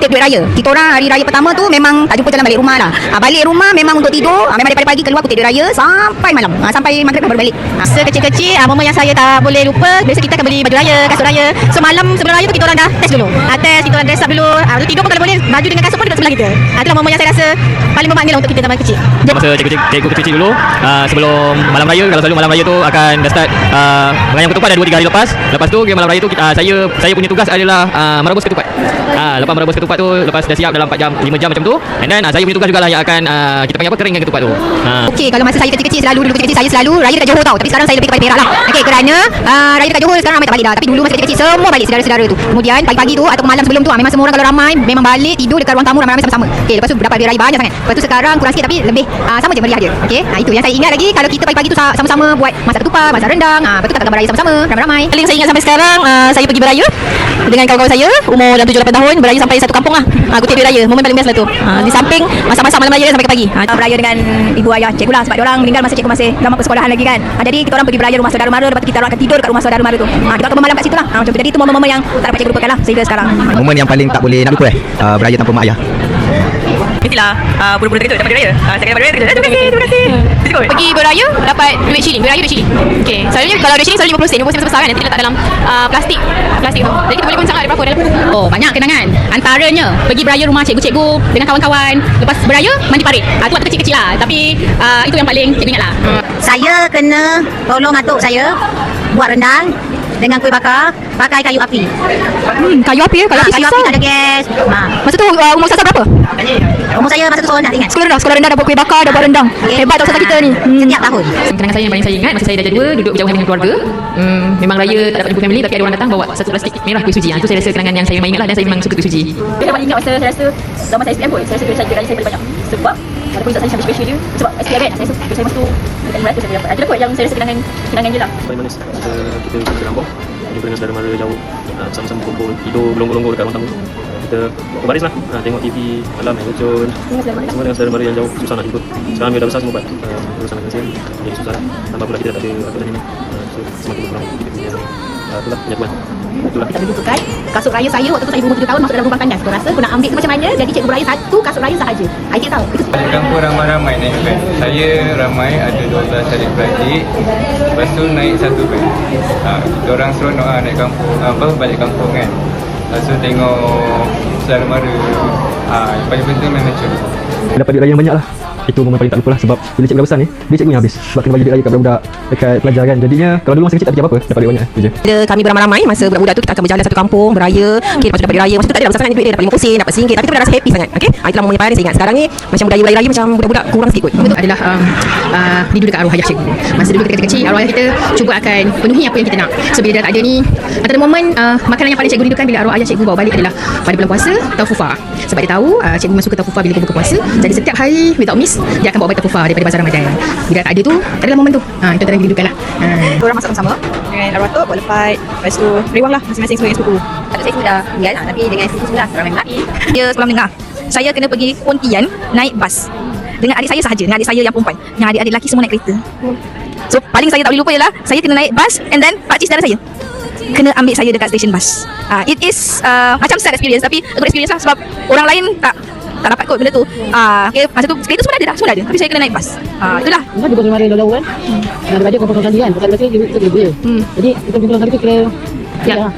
kutip duit raya. Kita orang hari raya pertama tu memang tak jumpa jalan balik rumah lah. Balik rumah memang untuk tidur, memang daripada pagi keluar kutip duit raya sampai malam. Sampai maghrib baru balik. Sekecil-kecil, momen yang saya tak boleh lupa, biasa kita akan beli baju raya, kasut raya. So malam sebelum raya tu kita orang dah test dulu. Test, kita orang dress up dulu. Tidur pun kalau boleh, baju dengan kasut pun duduk sebelah kita. Itulah momen yang saya rasa paling memaknai lah untuk kita zaman kecil. Masa cikgu kecil dulu, sebelum malam raya, kalau selalu malam raya tu akan dah start mengayam ketupat dah 2-3 hari lepas. Lepas tu malam raya tu saya punya tugas adalah merebus ketupat. Lepas merebus ketupat tu, lepas dah siap dalam 4 jam, 5 jam macam tu. And then saya punya tugas jugalah yang akan kita panggil apa, keringkan ketupat tu. Okey, kalau masa saya kecil-kecil dulu kecil-kecil saya selalu raya dekat Johor tau. Tapi sekarang saya lebih kepada Perak lah. Okey, kerana raya dekat Johor sekarang ramai tak balik dah. Tapi dulu masa kecil-kecil semua balik saudara-saudara tu. Kemudian pagi-pagi tu atau malam sebelum tu memang semua orang kalau ramai memang balik tidur dekat ruang tamu ramai-ramai sama-sama. Okey, lepas tu dapat duit raya banyak sangat. Lepas tu sekarang kurang sikit tapi lebih sama je meriah dia. Okey, itu yang saya ingat lagi kalau kita pagi-pagi tu sama-sama buat masak ketupat, masak rendang. Lepas tu tak gambar raya sama-sama ramai-ramai. Paling saya ingat sampai sekarang, saya pergi beraya dengan kawan-kawan saya umur dalam 7-8 tahun, beraya sampai satu kampung lah. Kutip duit raya, momen paling best lah tu. Di samping masak-masak malam raya sampai ke pagi. Beraya dengan ibu ayah cikgu lah sebab diorang meninggal masa cikgu masih dalam persekolahan lagi kan. Jadi kita orang pergi beraya rumah saudara mara, lepas tu kita orang akan tidur dekat rumah saudara mara tu. Kita akan bermalam kat situ lah. Macam tu. Jadi itu momen-momen yang tak dapat cikgu lupakan lah sehingga sekarang. Momen yang paling tak boleh nak lupa beraya tanpa mak ayah. Mestilah buru-buru terkejut dapat duit raya. Saya kena dapat duit raya terkejut. Terima kasih. Pergi beraya dapat duit shilling. Duit raya duit shilling. Okey, selalunya kalau duit shilling selalu 50 sen. 50 sen besar kan, nanti letak dalam plastik tu. Jadi kita boleh guna sangat berapa dalam. Oh, banyak kenangan. Antaranya pergi beraya rumah cikgu-cikgu dengan kawan-kawan. Lepas beraya mandi parit. Tu waktu kecil-kecil lah. Tapi itu yang paling cikgu ingat lah. Saya kena tolong atuk saya buat rendang dengan kuih bakar pakai kayu api. Kayu api ya? Kayu api tak ada gas. Masa tu umur Ustazah berapa? Umur saya masa tu sekolah nak ingat. Sekolah rendah dah buat kuih bakar, dah buat rendang. Hebat tak Ustazah kita ni. Setiap tahun. Kenangan saya yang paling saya ingat masa saya dah jadi 2, duduk berjauhan dengan keluarga. Memang raya tak dapat jumpa family, tapi ada orang datang bawa satu plastik merah kuih suji. Itu saya rasa kenangan yang saya memang ingat lah, dan saya memang suka kuih suji. Saya dapat ingat masa saya rasa zaman saya SPM pun, saya rasa duit raya saya paling banyak. Sebab walaupun result saya sampai special dia, sebab SPM kan, saya rasa masa tu dekat 500 saya dapat. Itulah kot yang saya rasa kenangan je lah. Paling manis kita pergi ke kampung, jumpa dengan saudara mara jauh, sama-sama kumpul, tidur belonggu-belonggu dekat ruang tamu. Kita berbaris lah, tengok TV malam, main kucun, semua dengan saudara mara yang jauh, susah nak jemput. Sekarang bila dah besar semua buat urusan dengan kasihan, jadi susah lah. Tambah pula kita tak ada apa dah ini, so semakin berkurang kita punya itulah penyatuan. Itulah. Tak boleh lupakan kasut raya saya waktu tu saya berumur 7 tahun masuk dalam lubang kandas. Saya rasa aku nak ambil tu macam mana, jadi cikgu beraya satu kasut raya sahaja. Saya tahu. Balik kampung ramai-ramai naik van. Saya ramai, ada 12 adik-beradik. Lepas tu naik satu van. Kita orang seronok naik kampung, balik kampung kan. Lepas tu tengok saudara mara. Yang paling penting memang macam Dapat duit raya yang banyak lah. Itu momen paling tak lupa lah, sebab bila cikgu dah besar ni, dia cikgu yang habis sebab kena bagi duit raya kat budak-budak dekat pelajar kan. Jadinya kalau dulu masa kecil tak fikir apa-apa, dapat duit banyak je. Bila kami beramai-ramai masa budak-budak tu kita akan berjalan satu kampung beraya. Okey, lepas tu dapat duit raya. Masa tu tak ada besar sangat duit dia, dapat 50 sen, dapat RM1, tapi kita dah rasa happy sangat. Okey, itulah momen yang paling saya ingat. Sekarang ni macam budaya raya macam budak-budak kurang sikit kot. Itu adalah rindu dekat arwah ayah cikgu. Masa dulu ketika kecil, arwah ayah kita cuba akan penuhi apa yang kita nak. So bila dah tak ada ni, antara momen makanan yang paling cikgu rindukan bila arwah ayah cikgu bawa balik adalah pada bulan puasa, taufufa. Sebab dia tahu cikgu memang suka taufufa bila berbuka puasa. Jadi setiap hari without miss dia akan bawa balik taufufa daripada bazar Ramadan. Bila tak ada tu, adalah momen tu. Itu antara rindukan lah. Orang masak sama-sama dengan arwah tu buat lepat. Lepas tu riwang lah masing-masing sebagai sepupu. Atuk saya sudah tinggal tapi dengan isteri semula ramai Melayu. Dia sekolah menengah. Saya kena pergi Pontian naik bas. Dengan adik saya sahaja, dengan adik saya yang perempuan. Yang adik-adik lelaki semua naik kereta. So paling saya tak boleh lupa ialah saya kena naik bas and then pakcik saudara saya kena ambil saya dekat stesen bas. It is macam sad experience tapi a good experience lah sebab orang lain tak dapat kot benda tu. Okay, masa tu kereta semua ada dah, tapi saya kena naik bas. Itulah. Kan juga semua ada jauh kan. Ada baca kompon kali kan, bukan berarti dia. Jadi kita bilang kali tu kira Ya.